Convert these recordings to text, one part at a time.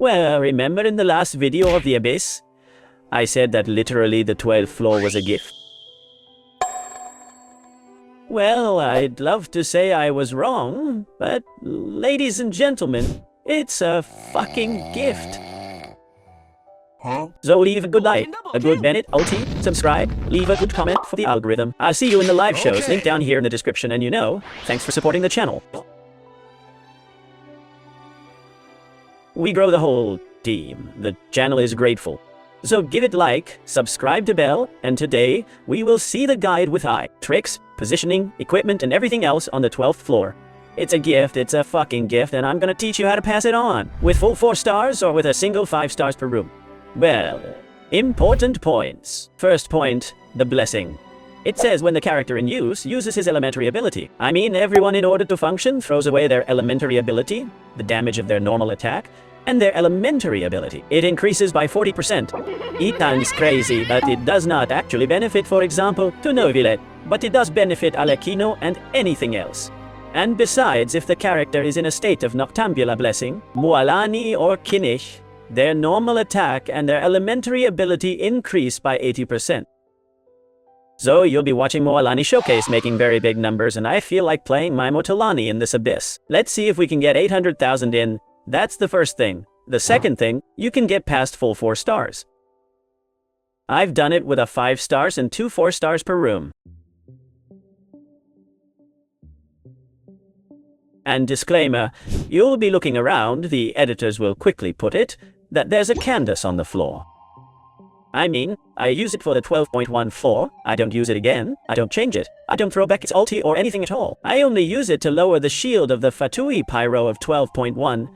Well, remember in the last video of the Abyss? I said that literally the 12th floor was a gift. Well, I'd love to say I was wrong, but ladies and gentlemen, it's a fucking gift. So leave a good like, a good Bennett, ulti, subscribe, leave a good comment for the algorithm. I'll see you in the live shows, link down here in the description, and thanks for supporting the channel. We grow the whole team. The channel is grateful. So give it like, subscribe to bell, and today we will see the guide with tricks, positioning, equipment, and everything else on the 12th floor. It's a gift, it's a fucking gift, and I'm gonna teach you how to pass it on, with full 4 stars or with a single 5 stars per room. Well, important points. First point, the blessing. It says when the character in use uses his elementary ability. I mean, everyone in order to function throws away their elementary ability, the damage of their normal attack, and their elementary ability. It increases by 40%. It sounds crazy, but it does not actually benefit, for example, to Novilet, but it does benefit Alekino and anything else. And besides, if the character is in a state of Noctambula Blessing, Mualani or Kinish, their normal attack and their elementary ability increase by 80%. So you'll be watching Mualani showcase making very big numbers, and I feel like playing my Motolani in this Abyss. Let's see if we can get 800,000 in. That's the first thing. The second thing, you can get past full 4 stars. I've done it with a 5 stars and 2 4 stars per room. And disclaimer, you'll be looking around, the editors will quickly put it, that there's a Candace on the floor. I mean, I use it for the 12.1 floor, I don't use it again, I don't change it, I don't throw back its ulti or anything at all. I only use it to lower the shield of the Fatui Pyro of 12.1,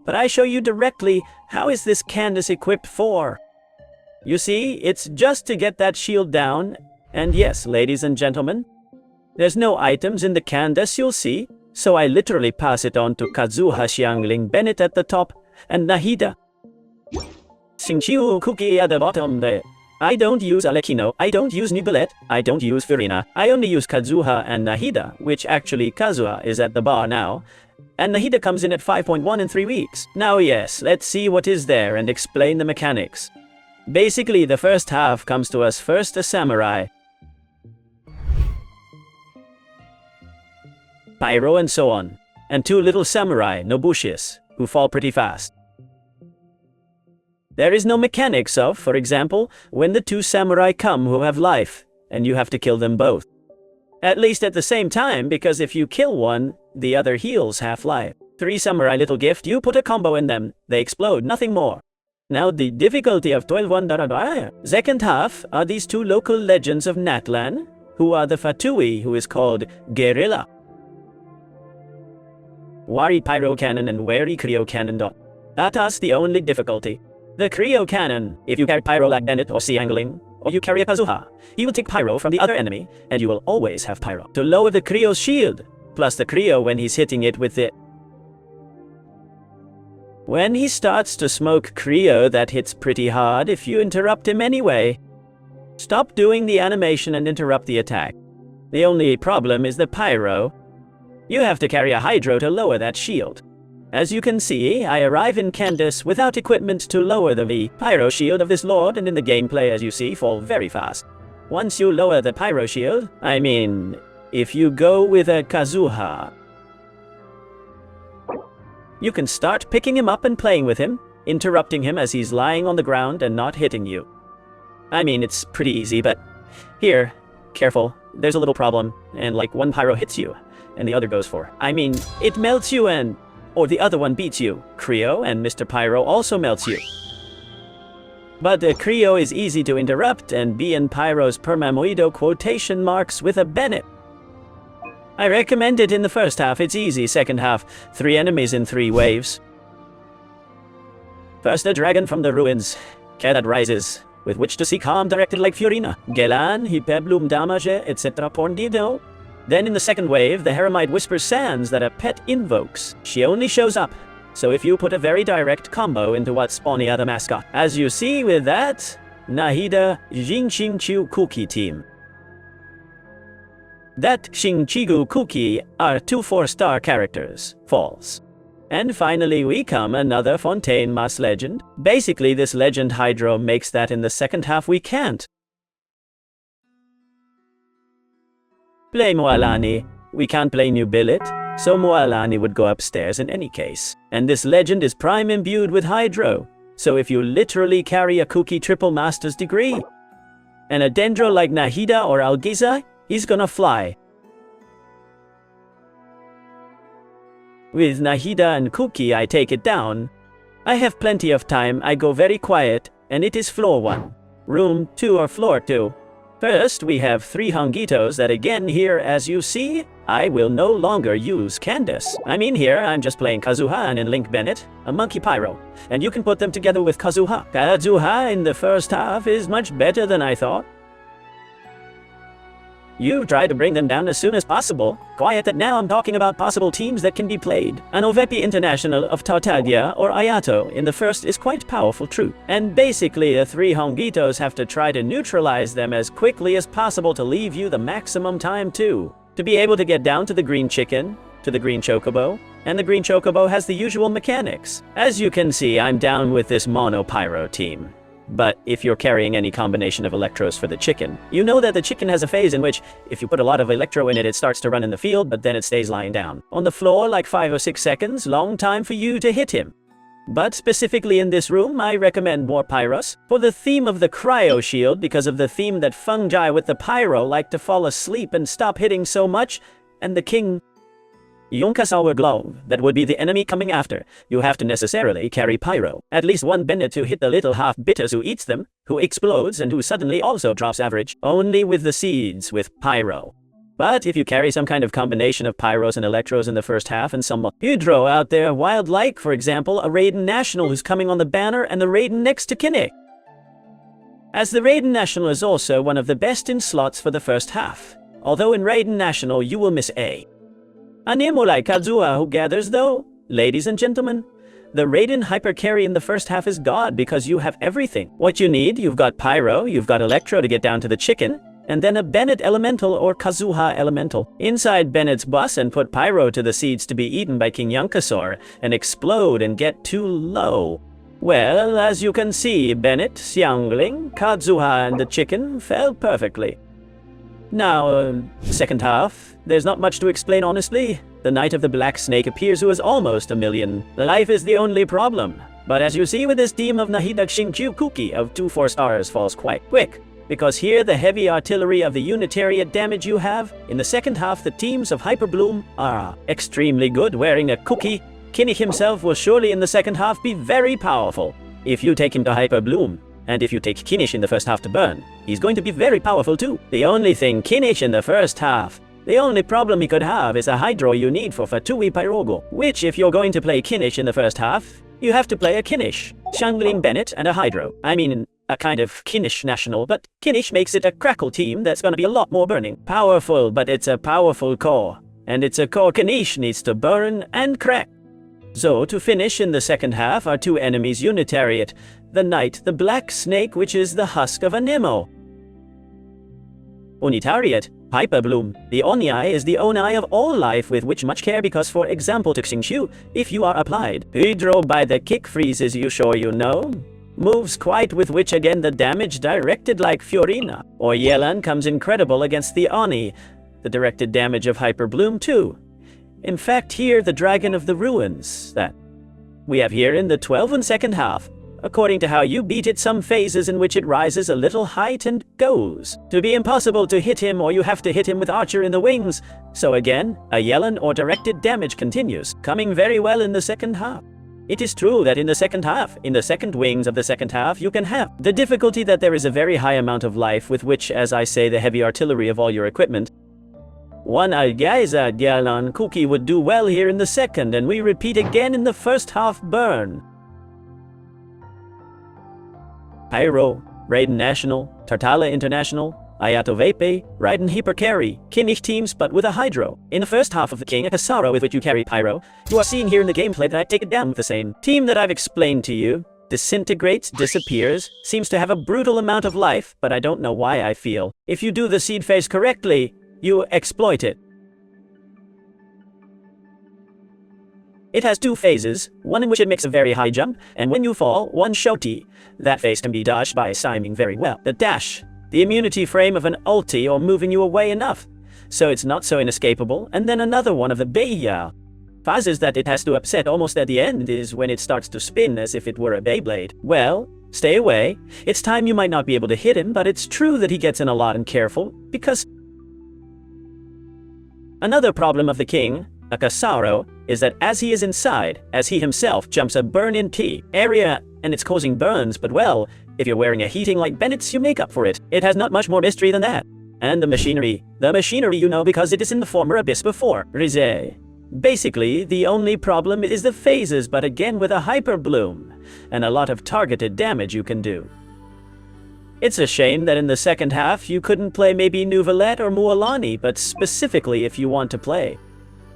but I show you directly how is this Candace equipped for. You see, it's just to get that shield down, and yes, ladies and gentlemen, there's no items in the Candace you'll see, so I literally pass it on to Kazuha Xiangling Bennett at the top, and Nahida Xingqiu Cookie at the bottom there. I don't use Alekino, I don't use Nibelet, I don't use Furina, I only use Kazuha and Nahida, which actually Kazuha is at the bar now, and Nahida comes in at 5.1 in 3 weeks. Now yes, let's see what is there and explain the mechanics. Basically, the first half comes to us first a samurai, Pyro and so on, and 2 little samurai, Nobushis, who fall pretty fast. There is no mechanics of, for example, when the 2 samurai come who have life, and you have to kill them both. At least at the same time, because if you kill one, the other heals half-life. 3 samurai little gift, you put a combo in them, they explode, nothing more. Now the difficulty of 12.1. Second half are these 2 local legends of NATLAN, who are the Fatui, who is called Guerrilla. Wari Pyro Cannon and Wari Cryo Cannon. That's the only difficulty. The Cryo Cannon, if you carry Pyro like Bennett or Xiangling, or you carry a Kazuha, he will take Pyro from the other enemy, and you will always have Pyro to lower the Cryo's shield, plus the Cryo when he's hitting it with it. When he starts to smoke Cryo, that hits pretty hard if you interrupt him anyway. Stop doing the animation and interrupt the attack. The only problem is the Pyro. You have to carry a Hydro to lower that shield. As you can see, I arrive in Candace without equipment to lower the Pyro shield of this lord, and in the gameplay, as you see, fall very fast. Once you lower the Pyro shield, I mean, if you go with a Kazuha, you can start picking him up and playing with him, interrupting him as he's lying on the ground and not hitting you. I mean, it's pretty easy, but here, careful, there's a little problem, and like one Pyro hits you, and the other goes for. I mean, it melts you and... or the other one beats you. Cryo and Mr. Pyro also melts you. But the Cryo is easy to interrupt and be in Pyro's permamoido quotation marks with a Bennett. I recommend it in the first half, it's easy. Second half, 3 enemies in 3 waves. First a dragon from the ruins, Kedat rises, with which to seek harm directed like Furina. Gelan, Hipeblum damage, etc. Porndido. Then in the second wave, the Heremite whispers sands that a pet invokes. She only shows up, so if you put a very direct combo into what's Spawnia the mascot. As you see with that, Nahida Xingqiu Cookie team. That Xingqiu Cookie are 2 4-star characters. False. And finally we come another Fontaine Mass legend. Basically this legend Hydro makes that in the second half we can't play Moalani. We can't play New Billet, so Moalani would go upstairs in any case. And this legend is prime imbued with Hydro. So if you literally carry a Kuki triple master's degree and a Dendro like Nahida or Algiza, he's gonna fly. With Nahida and Kuki, I take it down. I have plenty of time, I go very quiet, and it is floor 1, room 2 or floor 2. First, we have 3 Hongitos that again here, as you see, I will no longer use Candace. I mean here, I'm just playing Kazuha and Link Bennett, a Monkey Pyro. And you can put them together with Kazuha. Kazuha in the first half is much better than I thought. You try to bring them down as soon as possible. Quiet that now I'm talking about possible teams that can be played. An Ovepi International of Tartaglia or Ayato in the first is quite powerful true. And basically the 3 Hongitos have to try to neutralize them as quickly as possible to leave you the maximum time too. To be able to get down to the green chicken, to the green chocobo, and the green chocobo has the usual mechanics. As you can see, I'm down with this mono pyro team. But if you're carrying any combination of electros for the chicken, you know that the chicken has a phase in which, if you put a lot of electro in it, it starts to run in the field, but then it stays lying down on the floor like 5 or 6 seconds, long time for you to hit him. But specifically in this room, I recommend more pyros for the theme of the cryo shield, because of the theme that fungi with the pyro like to fall asleep and stop hitting so much, and the king Yonkasawa glove, that would be the enemy coming after. You have to necessarily carry pyro. At least one Bennett to hit the little half-bitters who eats them, who explodes and who suddenly also drops average. Only with the seeds with pyro. But if you carry some kind of combination of pyros and electros in the first half and some hydro out there, wild like, for example, a Raiden National who's coming on the banner and the Raiden next to Kinnick. As the Raiden National is also one of the best in slots for the first half. Although in Raiden National you will miss a Anemo like Kazuha who gathers though. Ladies and gentlemen, the Raiden hyper carry in the first half is God because you have everything. What you need, you've got pyro, you've got electro to get down to the chicken, and then a Bennett elemental or Kazuha elemental. Inside Bennett's bus and put pyro to the seeds to be eaten by King Yunkasaur and explode and get too low. Well, as you can see, Bennett, Xiangling, Kazuha and the chicken fell perfectly. Now, second half, there's not much to explain honestly. The Knight of the Black Snake appears who is almost a million. Life is the only problem. But as you see with this team of Nahida Shinkyu Kuki of 2-4 stars falls quite quick. Because here the heavy artillery of the Unitariat damage you have, in the second half the teams of Hyper Bloom are extremely good wearing a Kuki. Kinnick himself will surely in the second half be very powerful. If you take him to Hyper Bloom, and if you take Kinnick in the first half to burn, he's going to be very powerful too. The only thing Kinnick in the first half, the only problem he could have is a Hydro you need for Fatui Pyrogo, which if you're going to play Kinnick in the first half, you have to play a Kinnick, Xiangling Bennett and a Hydro. I mean, a kind of Kinnick national, but Kinnick makes it a crackle team that's gonna be a lot more burning. Powerful, but it's a powerful core. And it's a core Kinnick needs to burn and crack. So, to finish in the second half are 2 enemies Unitariat, the Knight, the Black Snake, which is the husk of a Nemo. Unitariat, Hyper Bloom. The Onii is the Onii of all life with which much care because for example to Xingshu, if you are applied. Hydro by the kick freezes you sure you know. Moves quite with which again the damage directed like Fiorina. Or Yelan comes incredible against the Oni, the directed damage of Hyper Bloom too. In fact here the Dragon of the Ruins, that we have here in the 12 and second half. According to how you beat it, some phases in which it rises a little height and goes. To be impossible to hit him or you have to hit him with Archer in the wings. So again, a Yelan or directed damage continues, coming very well in the second half. It is true that in the second half, in the second wings of the second half, you can have the difficulty that there is a very high amount of life with which, as I say, the heavy artillery of all your equipment. One Algaiza Gyalan Kuki would do well here in the second, and we repeat again in the first half burn. Pyro, Raiden National, Tartala International, Ayato Vape, Raiden Hyper Carry, Kinnick teams but with a Hydro. In the first half of the King Akasara with which you carry Pyro, you are seeing here in the gameplay that I take it down with the same team that I've explained to you. Disintegrates, disappears, seems to have a brutal amount of life, but I don't know why I feel. If you do the seed phase correctly, you exploit it. It has 2 phases, one in which it makes a very high jump, and when you fall, 1 shoti. That phase can be dodged by siming very well. The dash, the immunity frame of an ulti or moving you away enough, so it's not so inescapable, and then another one of the Beiya phases that it has to upset almost at the end is when it starts to spin as if it were a Beyblade. Well, stay away. It's time you might not be able to hit him, but it's true that he gets in a lot and careful, because another problem of the king, Akasaro, is that as he is inside, as he himself jumps a burn-in T area, and it's causing burns, but well, if you're wearing a heating like Bennett's, you make up for it. It has not much more mystery than that. And the machinery you know because it is in the former abyss before, Rize. Basically, the only problem is the phases, but again with a hyper bloom, and a lot of targeted damage you can do. It's a shame that in the second half you couldn't play maybe Nuvalet or Mualani, but specifically if you want to play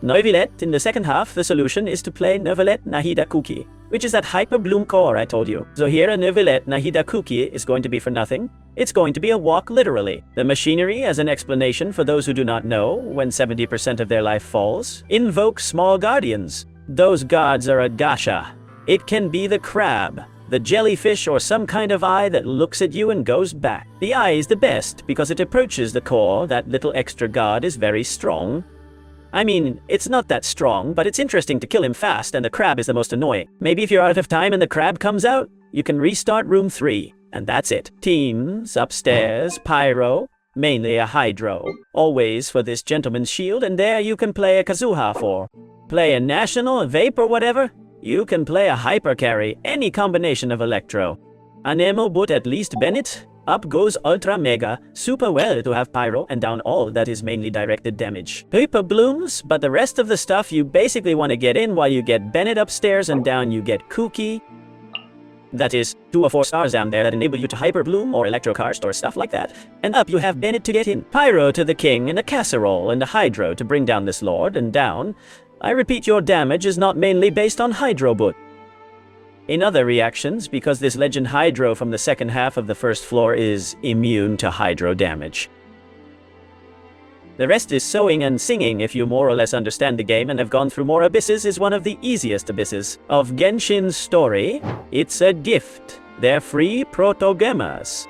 Novilet in the second half, the solution is to play Novilet Nahida Kuki, which is that hyper bloom core I told you. So here a Novilet Nahida Kuki is going to be for nothing. It's going to be a walk literally. The machinery, as an explanation for those who do not know, when 70% of their life falls, invoke small guardians. Those gods are a gasha. It can be the crab, the jellyfish, or some kind of eye that looks at you and goes back. The eye is the best because it approaches the core. That little extra god is very strong. I mean, it's not that strong, but it's interesting to kill him fast, and the crab is the most annoying. Maybe if you're out of time and the crab comes out, you can restart room 3, and that's it. Teams, upstairs, pyro, mainly a hydro, always for this gentleman's shield, and there you can play a Kazuha for. Play a national, a vape or whatever, you can play a hyper carry, any combination of electro. Anemo but at least Bennett. Up goes Ultra Mega, super well to have Pyro, and down all that is mainly directed damage. Hyper blooms, but the rest of the stuff you basically want to get in while you get Bennett upstairs, and down you get Kuki. That is, 2 or 4 stars down there that enable you to Hyper Bloom or Electrokarst or stuff like that. And up you have Bennett to get in. Pyro to the king, and a Casserole, and a Hydro to bring down this lord, and down. I repeat, your damage is not mainly based on Hydro but in other reactions, because this Legend Hydro from the second half of the first floor is immune to Hydro damage. The rest is sewing and singing. If you more or less understand the game and have gone through more abysses, is one of the easiest abysses of Genshin's story. It's a gift. They're free proto-gemas.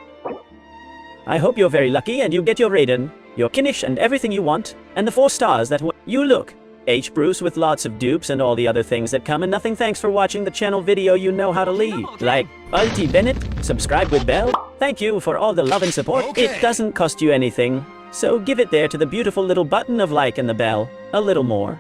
I hope you're very lucky and you get your Raiden, your Kinnish and everything you want, and the 4 stars that you look. H. Bruce with lots of dupes and all the other things that come and nothing. Thanks for watching the channel video. You know how to leave. Like, Ulti Bennett, subscribe with bell. Thank you for all the love and support. Okay. It doesn't cost you anything, so give it there to the beautiful little button of like and the bell. A little more.